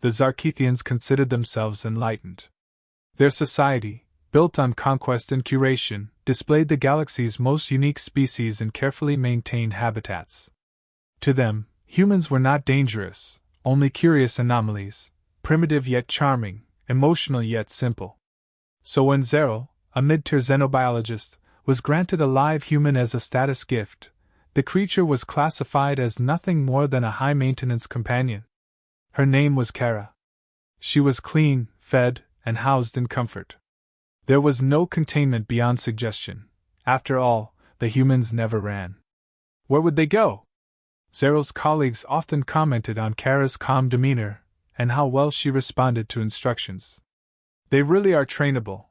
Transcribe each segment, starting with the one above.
The Zarkethians considered themselves enlightened. Their society, built on conquest and curation, displayed the galaxy's most unique species in carefully maintained habitats. To them, humans were not dangerous, only curious anomalies, primitive yet charming, emotional yet simple. So when Zero, a mid-tier xenobiologist, was granted a live human as a status gift, the creature was classified as nothing more than a high-maintenance companion. Her name was Kara. She was clean, fed, and housed in comfort. There was no containment beyond suggestion. After all, the humans never ran. Where would they go? Zero's colleagues often commented on Kara's calm demeanor and how well she responded to instructions. They really are trainable,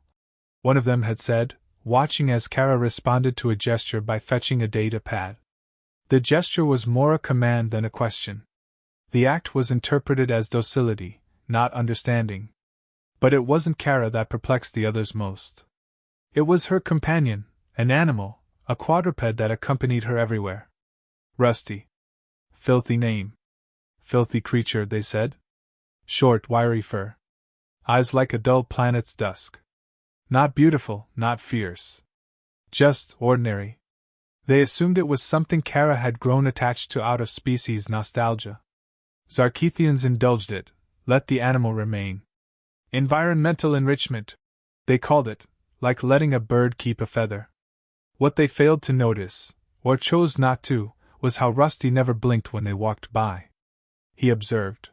one of them had said, watching as Kara responded to a gesture by fetching a data pad. The gesture was more a command than a question. The act was interpreted as docility, not understanding. But it wasn't Kara that perplexed the others most. It was her companion, an animal, a quadruped that accompanied her everywhere. Rusty. Filthy name. Filthy creature, they said. Short, wiry fur. Eyes like a dull planet's dusk. Not beautiful, not fierce. Just ordinary. They assumed it was something Kara had grown attached to out of species nostalgia. Zarkethians indulged it, let the animal remain. Environmental enrichment, they called it, like letting a bird keep a feather. What they failed to notice, or chose not to, was how Rusty never blinked when they walked by. He observed.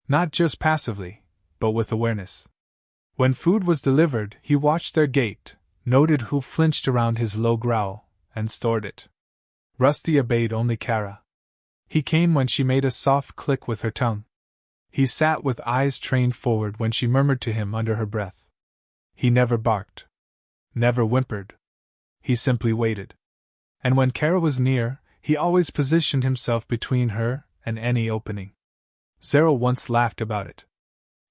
Not just passively, but with awareness. When food was delivered, he watched their gait, noted who flinched around his low growl, and stored it. Rusty obeyed only Kara. He came when she made a soft click with her tongue. He sat with eyes trained forward when she murmured to him under her breath. He never barked. Never whimpered. He simply waited. And when Kara was near, he always positioned himself between her and any opening. Zero once laughed about it.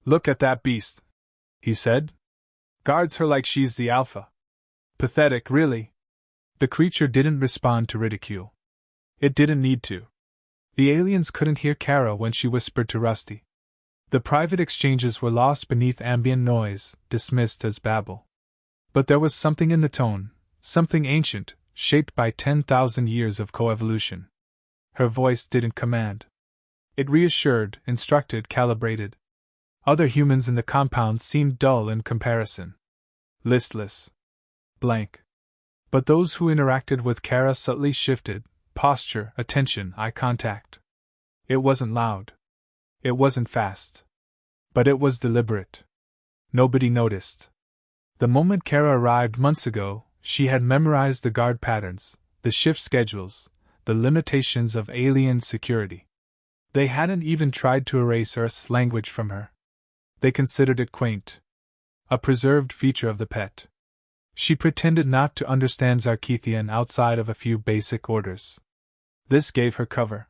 Look at that beast, he said. Guards her like she's the alpha. Pathetic, really. The creature didn't respond to ridicule. It didn't need to. The aliens couldn't hear Kara when she whispered to Rusty. The private exchanges were lost beneath ambient noise, dismissed as babble. But there was something in the tone, something ancient, shaped by 10,000 years of coevolution. Her voice didn't command. It reassured, instructed, calibrated. Other humans in the compound seemed dull in comparison. Listless. Blank. But those who interacted with Kara subtly shifted, posture, attention, eye contact. It wasn't loud. It wasn't fast. But it was deliberate. Nobody noticed. The moment Kara arrived months ago, she had memorized the guard patterns, the shift schedules, the limitations of alien security. They hadn't even tried to erase Earth's language from her. They considered it quaint. A preserved feature of the pet. She pretended not to understand Zarkethian outside of a few basic orders. This gave her cover.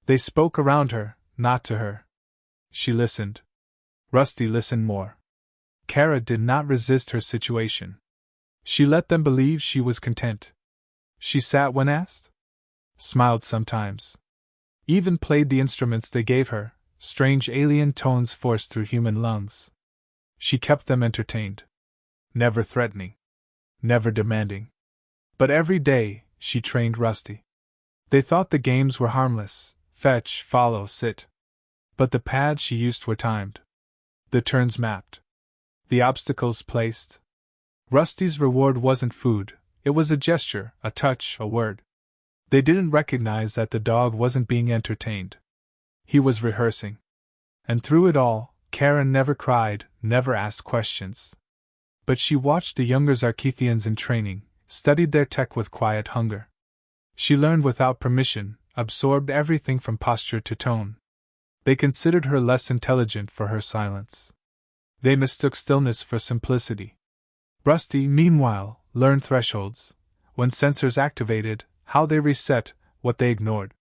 They spoke around her, not to her. She listened. Rusty listened more. Kara did not resist her situation. She let them believe she was content. She sat when asked, smiled sometimes, even played the instruments they gave her, strange alien tones forced through human lungs. She kept them entertained. Never threatening. Never demanding. But every day, she trained Rusty. They thought the games were harmless, fetch, follow, sit. But the pads she used were timed. The turns mapped. The obstacles placed. Rusty's reward wasn't food, it was a gesture, a touch, a word. They didn't recognize that the dog wasn't being entertained. He was rehearsing. And through it all, Karen never cried, never asked questions. But she watched the younger Zarkethians in training, studied their tech with quiet hunger. She learned without permission, absorbed everything from posture to tone. They considered her less intelligent for her silence. They mistook stillness for simplicity. Rusty, meanwhile, learned thresholds, when sensors activated, how they reset, what they ignored.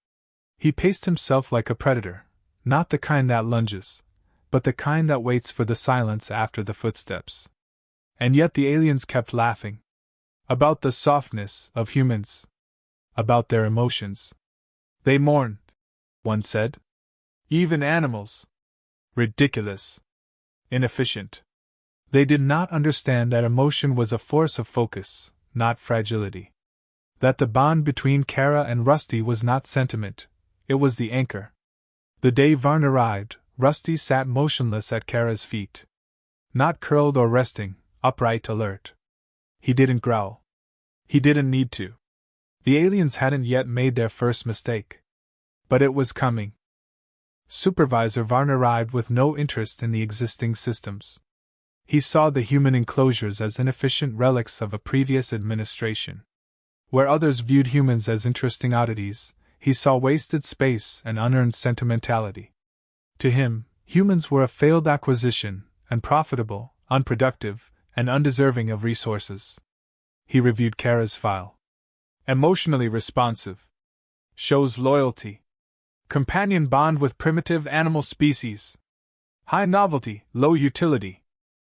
He paced himself like a predator, not the kind that lunges, but the kind that waits for the silence after the footsteps. And yet the aliens kept laughing. About the softness of humans. About their emotions. They mourned, one said. Even animals. Ridiculous. Inefficient. They did not understand that emotion was a force of focus, not fragility. That the bond between Kara and Rusty was not sentiment, it was the anchor. The day Varn arrived, Rusty sat motionless at Kara's feet. Not curled or resting, upright, alert. He didn't growl. He didn't need to. The aliens hadn't yet made their first mistake. But it was coming. Supervisor Varn arrived with no interest in the existing systems. He saw the human enclosures as inefficient relics of a previous administration. Where others viewed humans as interesting oddities, he saw wasted space and unearned sentimentality. To him, humans were a failed acquisition, unprofitable, unproductive, and undeserving of resources. He reviewed Kara's file. Emotionally responsive. Shows loyalty. Companion bond with primitive animal species. High novelty, low utility.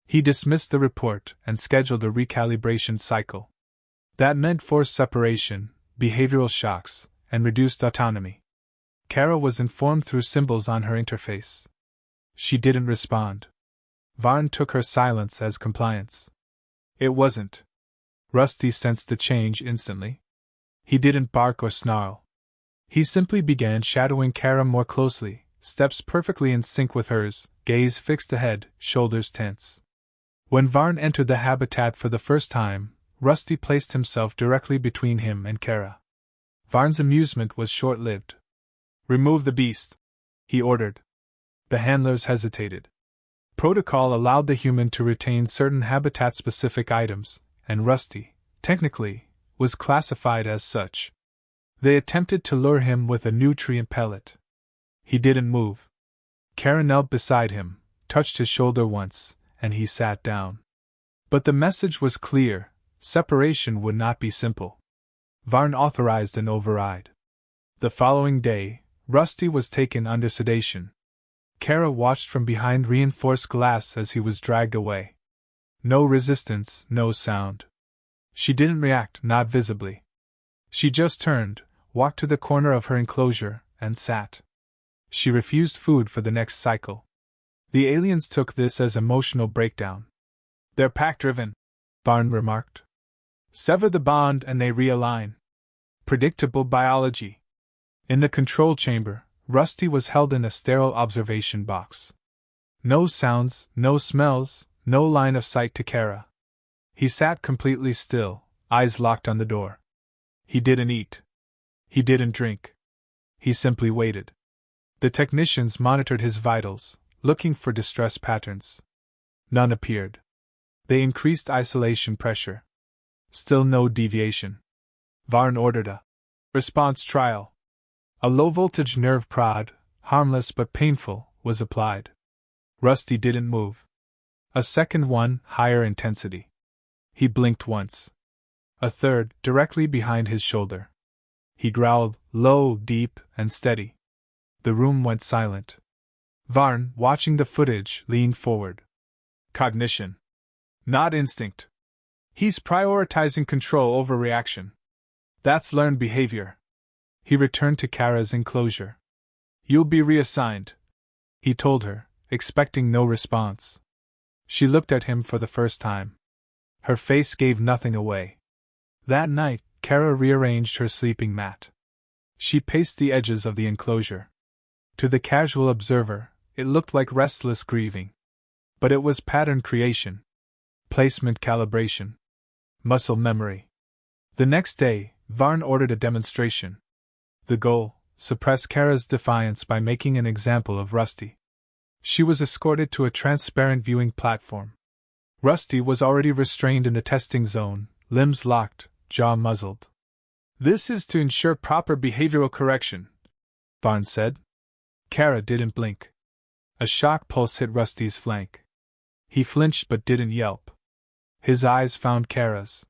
He dismissed the report and scheduled a recalibration cycle. That meant forced separation, behavioral shocks, and reduced autonomy. Kara was informed through symbols on her interface. She didn't respond. Varn took her silence as compliance. It wasn't. Rusty sensed the change instantly. He didn't bark or snarl. He simply began shadowing Kara more closely, steps perfectly in sync with hers, gaze fixed ahead, shoulders tense. When Varn entered the habitat for the first time, Rusty placed himself directly between him and Kara. Varn's amusement was short-lived. "Remove the beast," he ordered. The handlers hesitated. Protocol allowed the human to retain certain habitat-specific items, and Rusty, technically, was classified as such. They attempted to lure him with a nutrient pellet. He didn't move. Kara knelt beside him, touched his shoulder once, and he sat down. But the message was clear: separation would not be simple. Varn authorized an override. The following day, Rusty was taken under sedation. Kara watched from behind reinforced glass as he was dragged away. No resistance, no sound. She didn't react, not visibly. She just turned, walked to the corner of her enclosure, and sat. She refused food for the next cycle. The aliens took this as emotional breakdown. "They're pack-driven," Varn remarked. "Sever the bond and they realign." Predictable biology. In the control chamber, Rusty was held in a sterile observation box. No sounds, no smells, no line of sight to Kara. He sat completely still, eyes locked on the door. He didn't eat. He didn't drink. He simply waited. The technicians monitored his vitals, looking for distress patterns. None appeared. They increased isolation pressure. Still no deviation. Varn ordered a response trial. A low-voltage nerve prod, harmless but painful, was applied. Rusty didn't move. A second one, higher intensity. He blinked once. A third, directly behind his shoulder. He growled, low, deep, and steady. The room went silent. Varn, watching the footage, leaned forward. Cognition. Not instinct. He's prioritizing control over reaction. That's learned behavior. He returned to Kara's enclosure. "You'll be reassigned," he told her, expecting no response. She looked at him for the first time. Her face gave nothing away. That night, Kara rearranged her sleeping mat. She paced the edges of the enclosure. To the casual observer, it looked like restless grieving. But it was pattern creation. Placement calibration. Muscle memory. The next day, Varn ordered a demonstration. The goal: suppress Kara's defiance by making an example of Rusty. She was escorted to a transparent viewing platform. Rusty was already restrained in the testing zone, limbs locked, jaw muzzled. "This is to ensure proper behavioral correction," Varn said. Kara didn't blink. A shock pulse hit Rusty's flank. He flinched but didn't yelp. His eyes found Kara's.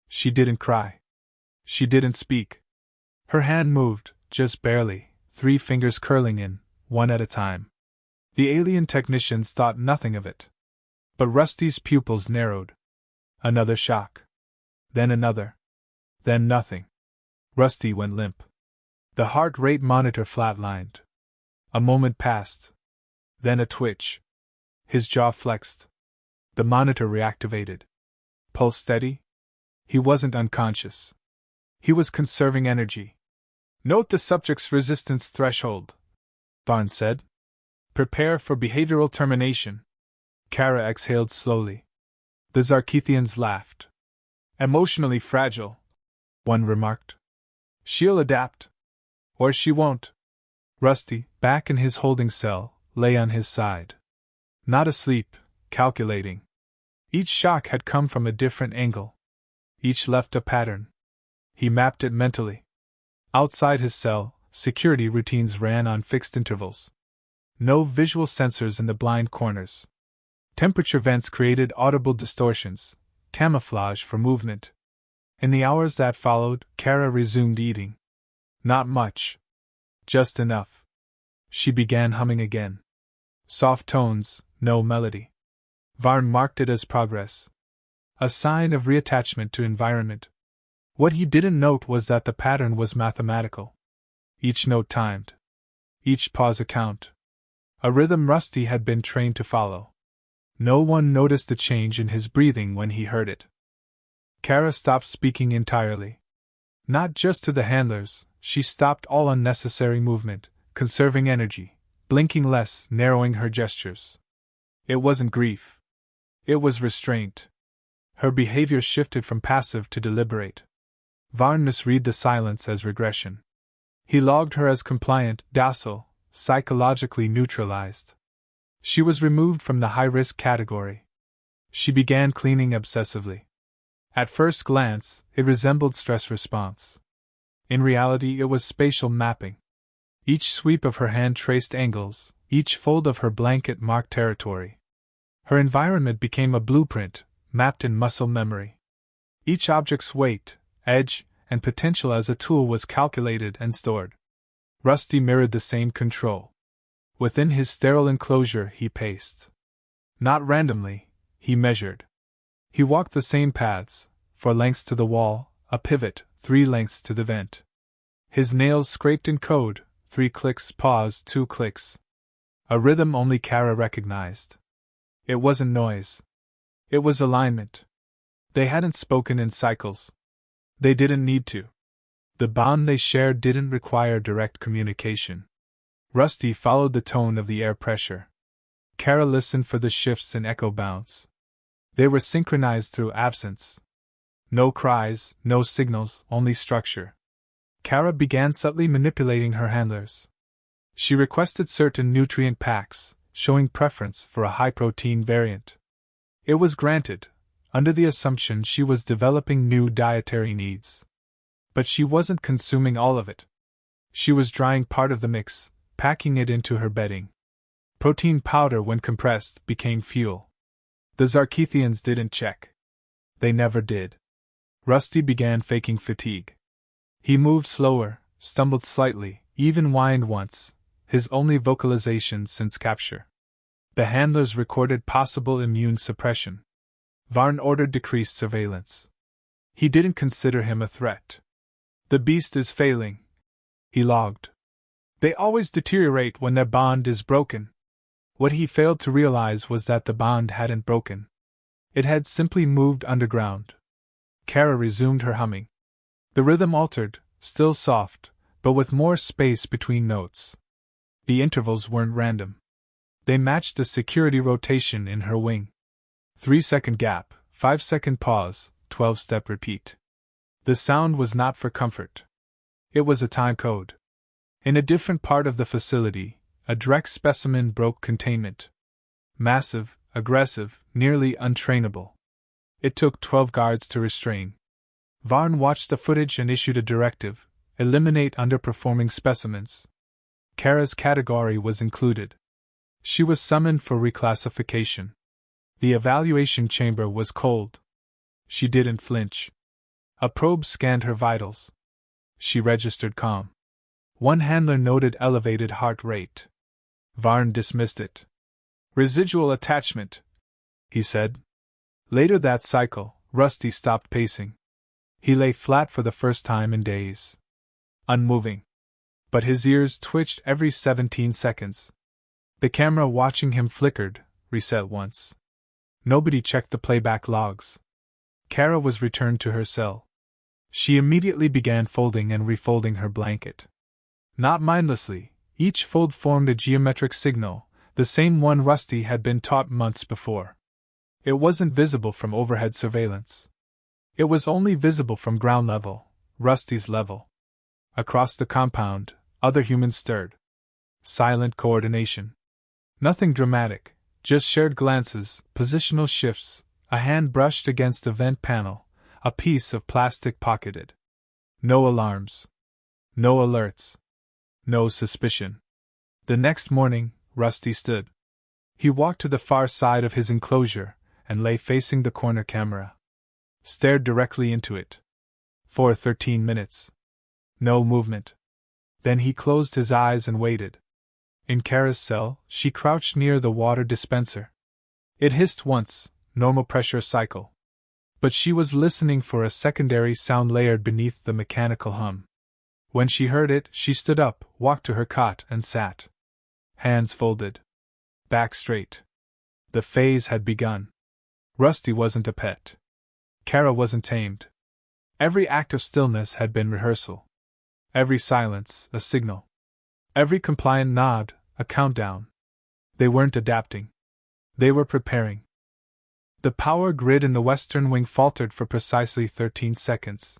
She didn't cry. She didn't speak. Her hand moved, just barely, 3 fingers curling in, one at a time. The alien technicians thought nothing of it. But Rusty's pupils narrowed. Another shock. Then another. Then nothing. Rusty went limp. The heart rate monitor flatlined. A moment passed. Then a twitch. His jaw flexed. The monitor reactivated. Pulse steady? He wasn't unconscious. He was conserving energy. Note the subject's resistance threshold, Varn said. Prepare for behavioral termination. Kara exhaled slowly. The Zarkethians laughed. Emotionally fragile, one remarked. She'll adapt. Or she won't. Rusty, back in his holding cell, lay on his side. Not asleep, calculating. Each shock had come from a different angle. Each left a pattern. He mapped it mentally. Outside his cell, security routines ran on fixed intervals. No visual sensors in the blind corners. Temperature vents created audible distortions, camouflage for movement. In the hours that followed, Kara resumed eating. Not much. Just enough. She began humming again. Soft tones, no melody. Varn marked it as progress. A sign of reattachment to environment. What he didn't note was that the pattern was mathematical. Each note timed. Each pause a count. A rhythm Rusty had been trained to follow. No one noticed the change in his breathing when he heard it. Kara stopped speaking entirely. Not just to the handlers, she stopped all unnecessary movement, conserving energy, blinking less, narrowing her gestures. It wasn't grief. It was restraint. Her behavior shifted from passive to deliberate. Varn misread the silence as regression. He logged her as compliant, docile, psychologically neutralized. She was removed from the high-risk category. She began cleaning obsessively. At first glance, it resembled stress response. In reality, it was spatial mapping. Each sweep of her hand traced angles, each fold of her blanket marked territory. Her environment became a blueprint, mapped in muscle memory. Each object's weight, edge, and potential as a tool was calculated and stored. Rusty mirrored the same control. Within his sterile enclosure, he paced. Not randomly, he measured. He walked the same paths, 4 lengths to the wall, a pivot, 3 lengths to the vent. His nails scraped in code, 3 clicks, pause, 2 clicks. A rhythm only Kara recognized. It wasn't noise. It was alignment. They hadn't spoken in cycles. They didn't need to. The bond they shared didn't require direct communication. Rusty followed the tone of the air pressure. Kara listened for the shifts in echo bounce. They were synchronized through absence. No cries, no signals, only structure. Kara began subtly manipulating her handlers. She requested certain nutrient packs, showing preference for a high-protein variant. It was granted, under the assumption she was developing new dietary needs. But she wasn't consuming all of it. She was drying part of the mix, packing it into her bedding. Protein powder, when compressed, became fuel. The Zarkethians didn't check. They never did. Rusty began faking fatigue. He moved slower, stumbled slightly, even whined once, his only vocalization since capture. The handlers recorded possible immune suppression. Varn ordered decreased surveillance. He didn't consider him a threat. The beast is failing, he logged. They always deteriorate when their bond is broken. What he failed to realize was that the bond hadn't broken. It had simply moved underground. Kara resumed her humming. The rhythm altered, still soft, but with more space between notes. The intervals weren't random. They matched the security rotation in her wing. 3-second gap, 5-second pause, 12-step repeat. The sound was not for comfort. It was a time code. In a different part of the facility, a direct specimen broke containment. Massive, aggressive, nearly untrainable. It took 12 guards to restrain. Varn watched the footage and issued a directive: eliminate underperforming specimens. Kara's category was included. She was summoned for reclassification. The evaluation chamber was cold. She didn't flinch. A probe scanned her vitals. She registered calm. One handler noted elevated heart rate. Varn dismissed it. Residual attachment, he said. Later that cycle, Rusty stopped pacing. He lay flat for the first time in days. Unmoving. But his ears twitched every 17 seconds. The camera watching him flickered, reset once. Nobody checked the playback logs. Kara was returned to her cell. She immediately began folding and refolding her blanket. Not mindlessly, each fold formed a geometric signal, the same one Rusty had been taught months before. It wasn't visible from overhead surveillance. It was only visible from ground level, Rusty's level. Across the compound, other humans stirred. Silent coordination. Nothing dramatic, just shared glances, positional shifts, a hand brushed against a vent panel, a piece of plastic pocketed. No alarms. No alerts. No suspicion. The next morning, Rusty stood. He walked to the far side of his enclosure and lay facing the corner camera. Stared directly into it. For 13 minutes. No movement. Then he closed his eyes and waited. In Kara's cell, she crouched near the water dispenser. It hissed once, normal pressure cycle. But she was listening for a secondary sound layered beneath the mechanical hum. When she heard it, she stood up, walked to her cot, and sat. Hands folded. Back straight. The phase had begun. Rusty wasn't a pet. Kara wasn't tamed. Every act of stillness had been rehearsal. Every silence, a signal. Every compliant nod, a countdown. They weren't adapting. They were preparing. The power grid in the western wing faltered for precisely 13 seconds.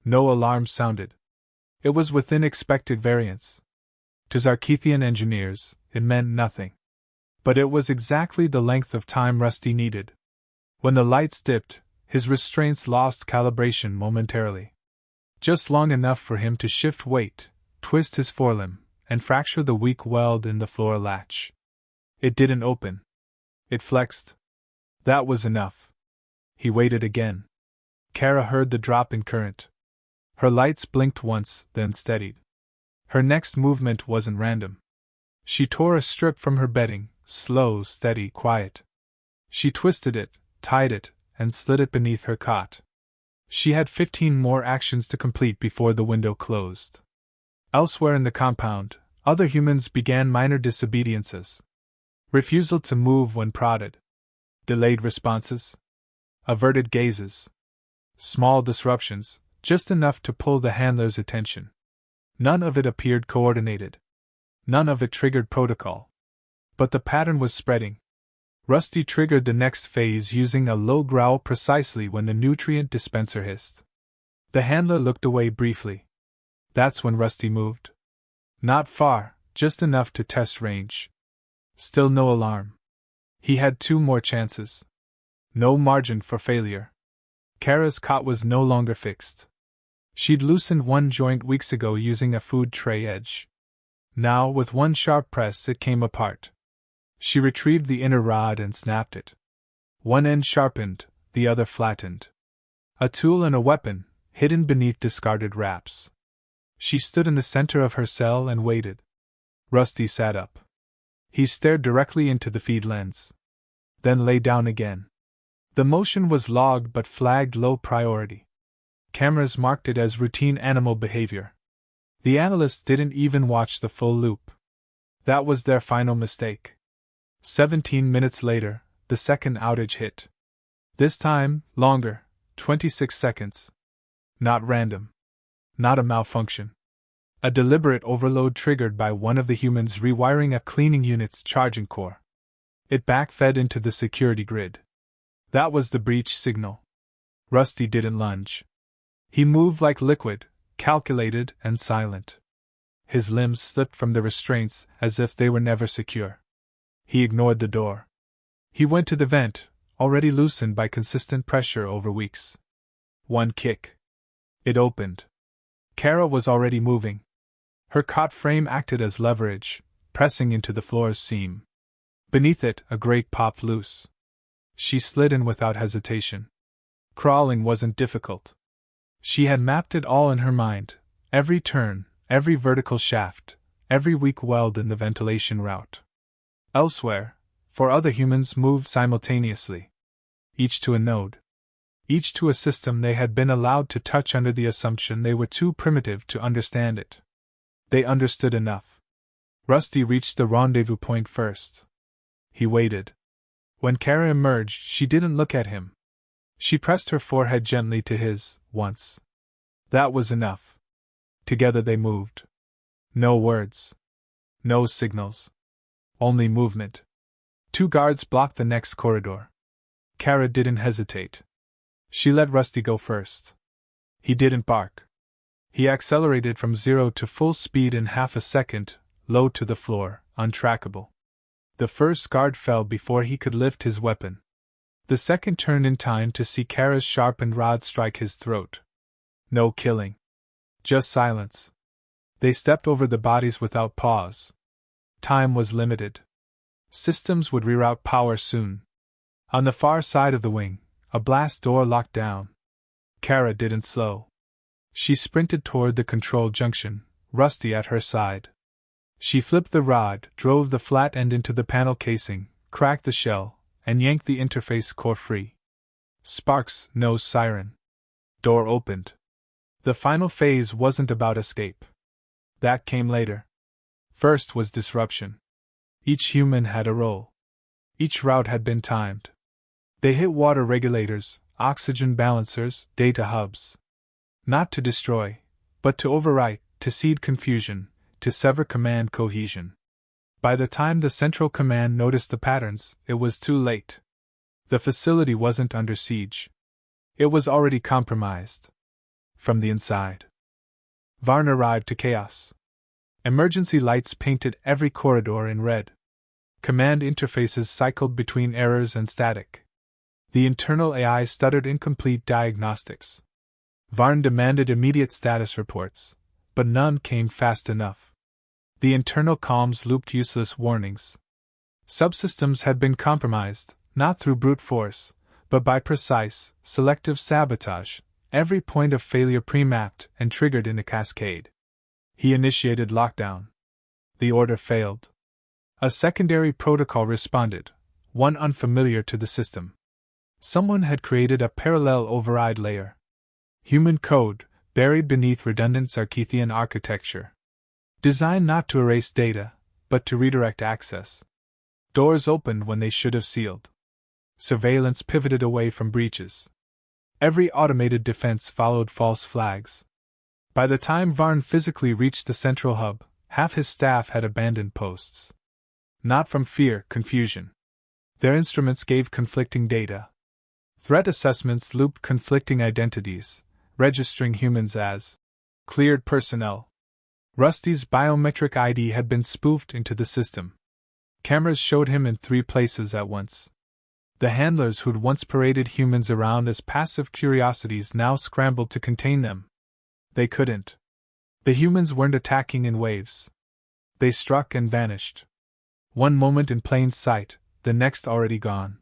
No alarm sounded. It was within expected variance. To Zarkethian engineers, it meant nothing. But it was exactly the length of time Rusty needed. When the lights dipped, his restraints lost calibration momentarily. Just long enough for him to shift weight, twist his forelimb, and fracture the weak weld in the floor latch. It didn't open. It flexed. That was enough. He waited again. Kara heard the drop in current. Her lights blinked once, then steadied. Her next movement wasn't random. She tore a strip from her bedding, slow, steady, quiet. She twisted it, tied it, and slid it beneath her cot. She had 15 more actions to complete before the window closed. Elsewhere in the compound, other humans began minor disobediences. Refusal to move when prodded. Delayed responses. Averted gazes. Small disruptions, just enough to pull the handler's attention. None of it appeared coordinated. None of it triggered protocol. But the pattern was spreading. Rusty triggered the next phase using a low growl precisely when the nutrient dispenser hissed. The handler looked away briefly. That's when Rusty moved. Not far, just enough to test range. Still no alarm. He had 2 more chances. No margin for failure. Kara's cot was no longer fixed. She'd loosened one joint weeks ago using a food tray edge. Now, with one sharp press, it came apart. She retrieved the inner rod and snapped it. One end sharpened, the other flattened. A tool and a weapon, hidden beneath discarded wraps. She stood in the center of her cell and waited. Rusty sat up. He stared directly into the feed lens. Then lay down again. The motion was logged but flagged low priority. Cameras marked it as routine animal behavior. The analysts didn't even watch the full loop. That was their final mistake. 17 minutes later, the second outage hit. This time, longer, 26 seconds. Not random. Not a malfunction. A deliberate overload triggered by one of the humans rewiring a cleaning unit's charging core. It backfed into the security grid. That was the breach signal. Rusty didn't lunge. He moved like liquid, calculated and silent. His limbs slipped from the restraints as if they were never secure. He ignored the door. He went to the vent, already loosened by consistent pressure over weeks. One kick. It opened. Kara was already moving. Her cot frame acted as leverage, pressing into the floor's seam. Beneath it, a grate popped loose. She slid in without hesitation. Crawling wasn't difficult. She had mapped it all in her mind, every turn, every vertical shaft, every weak weld in the ventilation route. Elsewhere, 4 other humans moved simultaneously. Each to a node. Each to a system they had been allowed to touch under the assumption they were too primitive to understand it. They understood enough. Rusty reached the rendezvous point first. He waited. When Kara emerged, she didn't look at him. She pressed her forehead gently to his, once. That was enough. Together they moved. No words. No signals. Only movement. 2 guards blocked the next corridor. Kara didn't hesitate. She let Rusty go first. He didn't bark. He accelerated from 0 to full speed in half a second, low to the floor, untrackable. The first guard fell before he could lift his weapon. The second turned in time to see Kara's sharpened rod strike his throat. No killing. Just silence. They stepped over the bodies without pause. Time was limited. Systems would reroute power soon. On the far side of the wing, a blast door locked down. Kara didn't slow. She sprinted toward the control junction, Rusty at her side. She flipped the rod, drove the flat end into the panel casing, cracked the shell, and yanked the interface core free. Sparks, no siren. Door opened. The final phase wasn't about escape. That came later. First was disruption. Each human had a role. Each route had been timed. They hit water regulators, oxygen balancers, data hubs. Not to destroy, but to overwrite, to seed confusion, to sever command cohesion. By the time the central command noticed the patterns, it was too late. The facility wasn't under siege. It was already compromised. From the inside. Varn arrived to chaos. Emergency lights painted every corridor in red. Command interfaces cycled between errors and static. The internal AI stuttered incomplete diagnostics. Varn demanded immediate status reports, but none came fast enough. The internal comms looped useless warnings. Subsystems had been compromised, not through brute force, but by precise, selective sabotage, every point of failure pre-mapped and triggered in a cascade. He initiated lockdown. The order failed. A secondary protocol responded, one unfamiliar to the system. Someone had created a parallel override layer. Human code, buried beneath redundant Zarkithian architecture. Designed not to erase data, but to redirect access. Doors opened when they should have sealed. Surveillance pivoted away from breaches. Every automated defense followed false flags. By the time Varn physically reached the central hub, half his staff had abandoned posts. Not from fear, confusion. Their instruments gave conflicting data. Threat assessments looped conflicting identities, registering humans as cleared personnel. Rusty's biometric ID had been spoofed into the system. Cameras showed him in 3 places at once. The handlers who'd once paraded humans around as passive curiosities now scrambled to contain them. They couldn't. The humans weren't attacking in waves. They struck and vanished. One moment in plain sight, the next already gone.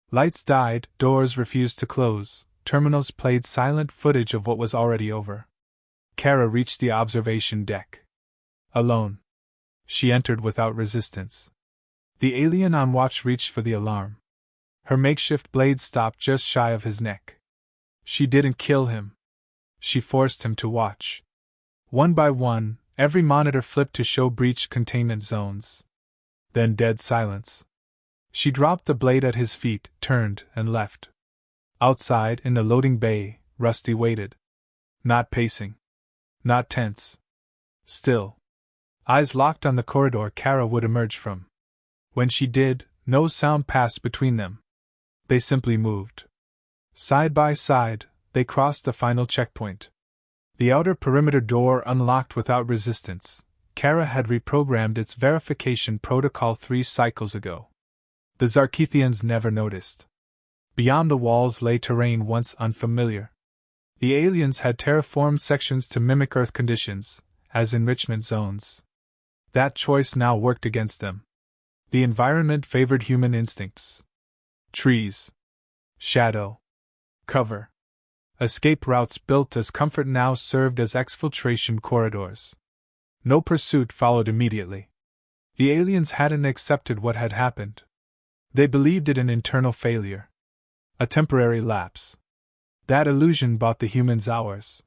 Lights died, doors refused to close, terminals played silent footage of what was already over. Kara reached the observation deck. Alone. She entered without resistance. The alien on watch reached for the alarm. Her makeshift blade stopped just shy of his neck. She didn't kill him. She forced him to watch. One by one, every monitor flipped to show breach containment zones. Then dead silence. She dropped the blade at his feet, turned, and left. Outside, in the loading bay, Rusty waited. Not pacing. Not tense. Still. Eyes locked on the corridor Kara would emerge from. When she did, no sound passed between them. They simply moved. Side by side, they crossed the final checkpoint. The outer perimeter door unlocked without resistance. Kara had reprogrammed its verification protocol 3 cycles ago. The Zarkithians never noticed. Beyond the walls lay terrain once unfamiliar. The aliens had terraformed sections to mimic Earth conditions, as enrichment zones. That choice now worked against them. The environment favored human instincts. Trees. Shadow. Cover. Escape routes built as comfort now served as exfiltration corridors. No pursuit followed immediately. The aliens hadn't accepted what had happened. They believed it an internal failure. A temporary lapse. That illusion bought the humans hours.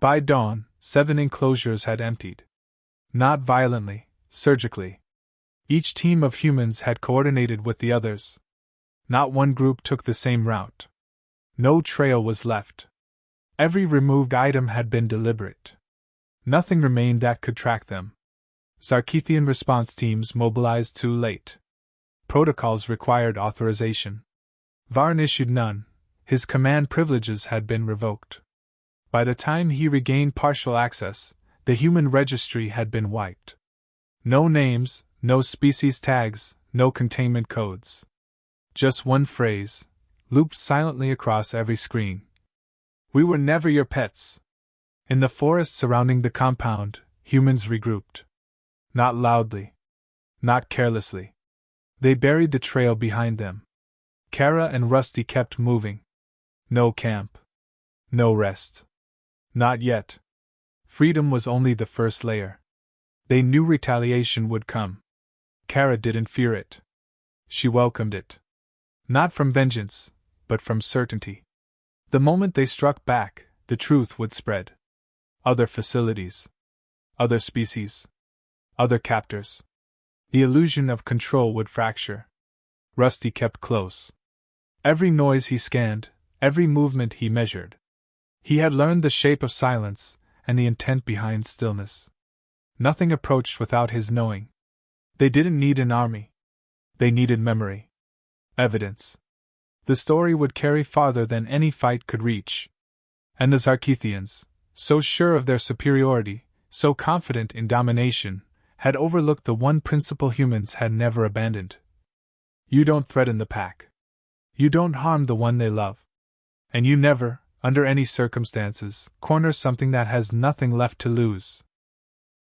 By dawn, 7 enclosures had emptied. Not violently, surgically. Each team of humans had coordinated with the others. Not one group took the same route. No trail was left. Every removed item had been deliberate. Nothing remained that could track them. Zarkethian response teams mobilized too late. Protocols required authorization. Varn issued none. His command privileges had been revoked. By the time he regained partial access, the human registry had been wiped. No names, no species tags, no containment codes. Just one phrase, looped silently across every screen. "We were never your pets." In the forest surrounding the compound, humans regrouped. Not loudly. Not carelessly. They buried the trail behind them. Kara and Rusty kept moving. No camp. No rest. Not yet. Freedom was only the first layer. They knew retaliation would come. Kara didn't fear it. She welcomed it. Not from vengeance, but from certainty. The moment they struck back, the truth would spread. Other facilities. Other species. Other captors. The illusion of control would fracture. Rusty kept close. Every noise he scanned, every movement he measured. He had learned the shape of silence and the intent behind stillness. Nothing approached without his knowing. They didn't need an army. They needed memory. Evidence. The story would carry farther than any fight could reach. And the Zarkethians, so sure of their superiority, so confident in domination, had overlooked the one principle humans had never abandoned. You don't threaten the pack. You don't harm the one they love. And you never, under any circumstances, corner something that has nothing left to lose.